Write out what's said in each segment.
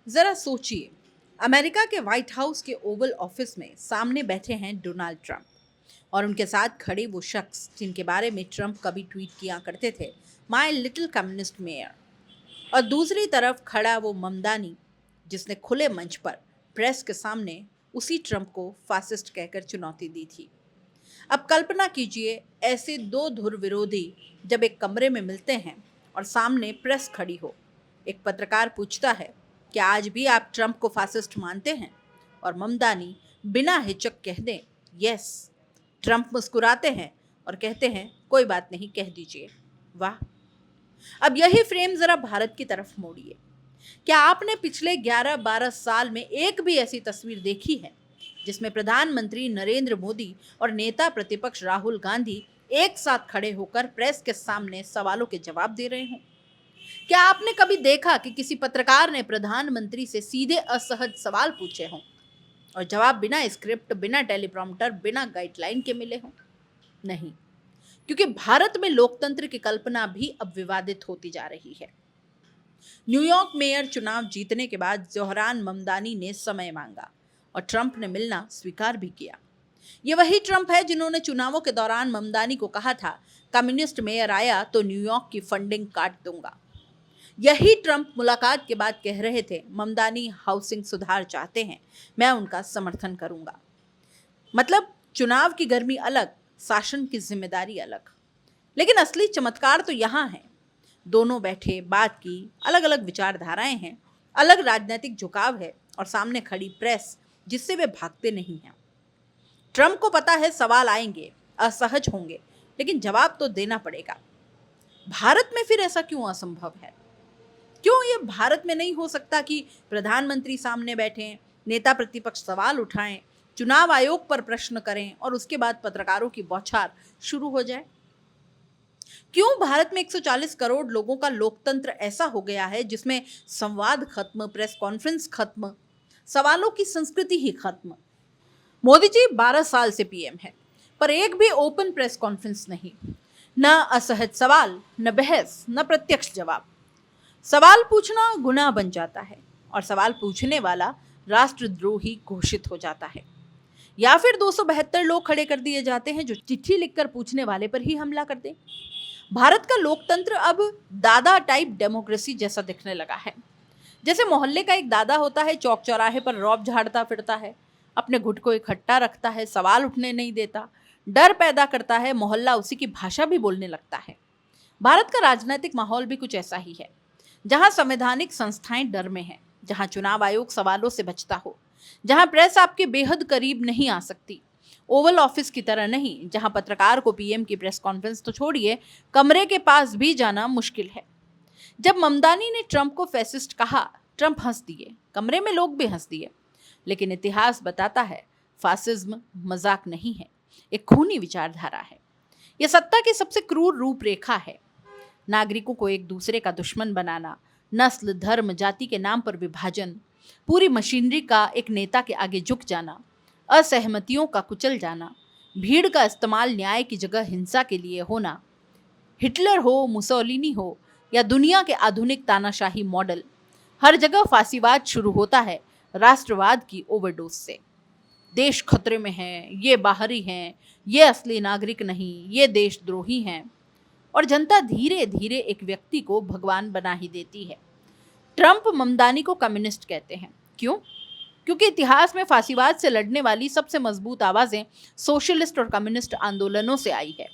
जरा सोचिए, अमेरिका के व्हाइट हाउस के ओवल ऑफिस में सामने बैठे हैं डोनाल्ड ट्रंप और उनके साथ खड़े वो शख्स जिनके बारे में ट्रंप कभी ट्वीट किया करते थे, माय लिटिल कम्युनिस्ट मेयर। और दूसरी तरफ खड़ा वो ममदानी जिसने खुले मंच पर प्रेस के सामने उसी ट्रंप को फासिस्ट कहकर चुनौती दी थी। अब कल्पना कीजिए, ऐसे दो धुर विरोधी जब एक कमरे में मिलते हैं और सामने प्रेस खड़ी हो। एक पत्रकार पूछता है, क्या आज भी आप ट्रंप को फासिस्ट मानते हैं? और ममदानी बिना हिचक कह दें, यस। ट्रंप मुस्कुराते हैं और कहते हैं, कोई बात नहीं, कह दीजिए। वाह। अब यही फ्रेम जरा भारत की तरफ मोड़िए। क्या आपने पिछले 11-12 साल में एक भी ऐसी तस्वीर देखी है जिसमें प्रधानमंत्री नरेंद्र मोदी और नेता प्रतिपक्ष राहुल गांधी एक साथ खड़े होकर प्रेस के सामने सवालों के जवाब दे रहे हों? क्या आपने कभी देखा कि किसी पत्रकार ने प्रधानमंत्री से सीधे असहज सवाल पूछे हों और जवाब बिना स्क्रिप्ट, बिना टेलीप्रॉम्प्टर, बिना गाइडलाइन के मिले हों? नहीं, क्योंकि भारत में लोकतंत्र की कल्पना भी अब विवादित होती जा रही है। न्यूयॉर्क मेयर चुनाव जीतने के बाद जोहरान ममदानी ने समय मांगा और ट्रंप ने मिलना स्वीकार भी किया। ये वही ट्रंप है जिन्होंने चुनावों के दौरान ममदानी को कहा था, कम्युनिस्ट मेयर आया तो न्यूयॉर्क की फंडिंग काट दूंगा। यही ट्रंप मुलाकात के बाद कह रहे थे, ममदानी हाउसिंग सुधार चाहते हैं, मैं उनका समर्थन करूंगा। मतलब चुनाव की गर्मी अलग, शासन की जिम्मेदारी अलग। लेकिन असली चमत्कार तो यहाँ है। दोनों बैठे, बात की, अलग अलग विचारधाराएं हैं, अलग राजनीतिक झुकाव है और सामने खड़ी प्रेस जिससे वे भागते नहीं हैं। ट्रंप को पता है सवाल आएंगे, असहज होंगे, लेकिन जवाब तो देना पड़ेगा। भारत में फिर ऐसा क्यों असंभव है? क्यों ये भारत में नहीं हो सकता कि प्रधानमंत्री सामने बैठें, नेता प्रतिपक्ष सवाल उठाएं, चुनाव आयोग पर प्रश्न करें और उसके बाद पत्रकारों की बौछार शुरू हो जाए? क्यों भारत में 140 करोड़ लोगों का लोकतंत्र ऐसा हो गया है जिसमें संवाद खत्म, प्रेस कॉन्फ्रेंस खत्म, सवालों की संस्कृति ही खत्म? मोदी जी 12 साल से पीएम है, पर एक भी ओपन प्रेस कॉन्फ्रेंस नहीं। न असहज सवाल, न बहस, न प्रत्यक्ष जवाब। सवाल पूछना गुनाह बन जाता है और सवाल पूछने वाला राष्ट्रद्रोही घोषित हो जाता है, या फिर 272 लोग खड़े कर दिए जाते हैं जो चिट्ठी लिखकर पूछने वाले पर ही हमला कर दें। भारत का लोकतंत्र अब दादा टाइप डेमोक्रेसी जैसा दिखने लगा है। जैसे मोहल्ले का एक दादा होता है, चौक चौराहे पर रौब झाड़ता फिरता है, अपने गुट को इकट्ठा रखता है, सवाल उठने नहीं देता, डर पैदा करता है, मोहल्ला उसी की भाषा भी बोलने लगता है। भारत का राजनीतिक माहौल भी कुछ ऐसा ही है, जहां संवैधानिक संस्थाएं डर में हैं, जहां चुनाव आयोग सवालों से बचता हो, जहां प्रेस आपके बेहद करीब नहीं आ सकती, ओवल ऑफिस की तरह नहीं, जहां पत्रकार को पीएम की प्रेस कॉन्फ्रेंस तो छोड़िए, कमरे के पास भी जाना मुश्किल है। जब ममदानी ने ट्रंप को फैसिस्ट कहा, ट्रंप हंस दिए, कमरे में लोग भी हंस दिए। लेकिन इतिहास बताता है, फासिज्म मजाक नहीं है, एक खूनी विचारधारा है। यह सत्ता की सबसे क्रूर रूपरेखा है। नागरिकों को एक दूसरे का दुश्मन बनाना, नस्ल, धर्म, जाति के नाम पर विभाजन, पूरी मशीनरी का एक नेता के आगे झुक जाना, असहमतियों का कुचल जाना, भीड़ का इस्तेमाल न्याय की जगह हिंसा के लिए होना। हिटलर हो, मुसोलिनी हो या दुनिया के आधुनिक तानाशाही मॉडल, हर जगह फासीवाद शुरू होता है राष्ट्रवाद की ओवरडोज से। देश खतरे में है, ये बाहरी हैं, ये असली नागरिक नहीं, ये देशद्रोही हैं। और जनता धीरे धीरे एक व्यक्ति को भगवान बना ही देती है। ट्रंप ममदानी को कम्युनिस्ट कहते हैं। क्यों? क्योंकि इतिहास में फासीवाद से लड़ने वाली सबसे मजबूत आवाजें सोशलिस्ट और कम्युनिस्ट आंदोलनों से आई है।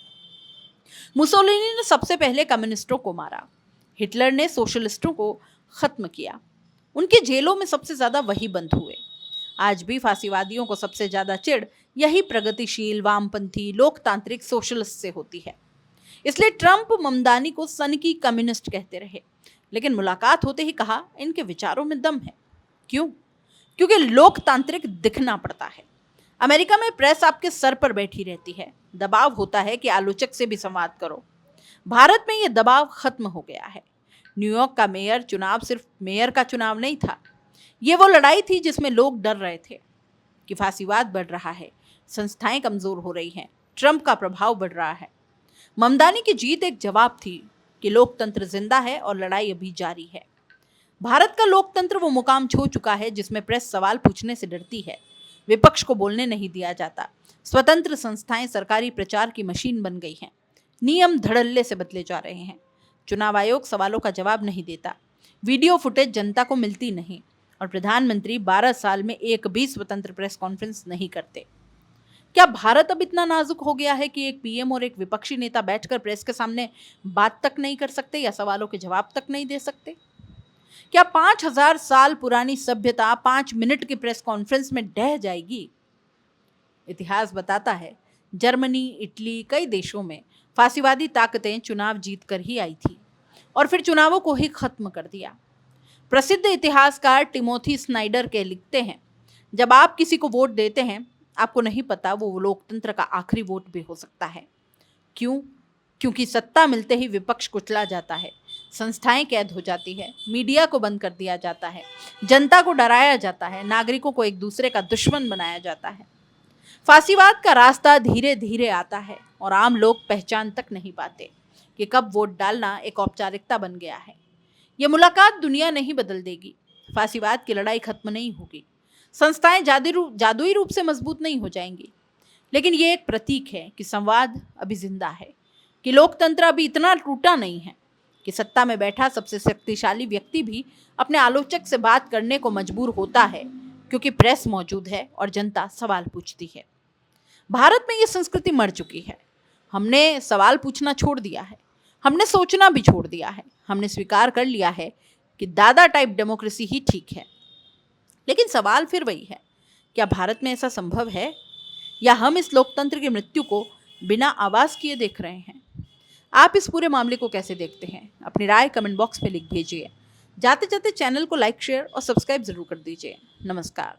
मुसोलिनी ने सबसे पहले कम्युनिस्टों को मारा, हिटलर ने सोशलिस्टों को खत्म किया, उनके जेलों में सबसे ज्यादा वही बंद हुए। आज भी फासीवादियों को सबसे ज्यादा चिढ़ यही प्रगतिशील, वामपंथी, लोकतांत्रिक सोशलिस्ट से होती है। इसलिए ट्रंप ममदानी को सनकी कम्युनिस्ट कहते रहे, लेकिन मुलाकात होते ही कहा, इनके विचारों में दम है। क्यों? क्योंकि लोकतांत्रिक दिखना पड़ता है। अमेरिका में प्रेस आपके सर पर बैठी रहती है, दबाव होता है कि आलोचक से भी संवाद करो। भारत में यह दबाव खत्म हो गया है। न्यूयॉर्क का मेयर चुनाव सिर्फ मेयर का चुनाव नहीं था, ये वो लड़ाई थी जिसमें लोग डर रहे थे कि फासीवाद बढ़ रहा है, संस्थाएं कमजोर हो रही हैं, ट्रंप का प्रभाव बढ़ रहा है। ममदानी की जीत एक जवाब थी कि लोकतंत्र जिंदा है और लड़ाई अभी जारी है। भारत का लोकतंत्र वो मुकाम छू चुका है जिसमें प्रेस सवाल पूछने से डरती है, विपक्ष को बोलने नहीं दिया जाता, स्वतंत्र संस्थाएं सरकारी प्रचार की मशीन बन गई हैं, नियम धड़ल्ले से बदले जा रहे हैं, चुनाव आयोग सवालों का जवाब नहीं देता, वीडियो फुटेज जनता को मिलती नहीं और प्रधानमंत्री 12 साल में एक भी स्वतंत्र प्रेस कॉन्फ्रेंस नहीं करते। क्या भारत अब इतना नाजुक हो गया है कि एक पीएम और एक विपक्षी नेता बैठकर प्रेस के सामने बात तक नहीं कर सकते या सवालों के जवाब तक नहीं दे सकते? क्या 5000 साल पुरानी सभ्यता 5 मिनट की प्रेस कॉन्फ्रेंस में ढह जाएगी? इतिहास बताता है, जर्मनी, इटली, कई देशों में फासीवादी ताकतें चुनाव जीतकर ही आई थी और फिर चुनावों को ही खत्म कर दिया। प्रसिद्ध इतिहासकार टिमोथी स्नाइडर के लिखते हैं, जब आप किसी को वोट देते हैं, आपको नहीं पता वो लोकतंत्र का आखिरी वोट भी हो सकता है। क्यों? क्योंकि सत्ता मिलते ही विपक्ष कुचला जाता है, संस्थाएं कैद हो जाती है, मीडिया को बंद कर दिया जाता है, जनता को डराया जाता है, नागरिकों को एक दूसरे का दुश्मन बनाया जाता है। फासीवाद का रास्ता धीरे धीरे आता है और आम लोग पहचान तक नहीं पाते कि कब वोट डालना एक औपचारिकता बन गया है। यह मुलाकात दुनिया नहीं बदल देगी, फासीवाद की लड़ाई खत्म नहीं होगी, संस्थाएं जादुई रूप से मजबूत नहीं हो जाएंगी, लेकिन ये एक प्रतीक है कि संवाद अभी जिंदा है, कि लोकतंत्र अभी इतना टूटा नहीं है कि सत्ता में बैठा सबसे शक्तिशाली व्यक्ति भी अपने आलोचक से बात करने को मजबूर होता है, क्योंकि प्रेस मौजूद है और जनता सवाल पूछती है। भारत में ये संस्कृति मर चुकी है। हमने सवाल पूछना छोड़ दिया है, हमने सोचना भी छोड़ दिया है, हमने स्वीकार कर लिया है कि दादा टाइप डेमोक्रेसी ही ठीक है। लेकिन सवाल फिर वही है, क्या भारत में ऐसा संभव है, या हम इस लोकतंत्र की मृत्यु को बिना आवाज किए देख रहे हैं? आप इस पूरे मामले को कैसे देखते हैं? अपनी राय कमेंट बॉक्स में लिख भेजिए। जाते जाते चैनल को लाइक, शेयर और सब्सक्राइब जरूर कर दीजिए। नमस्कार।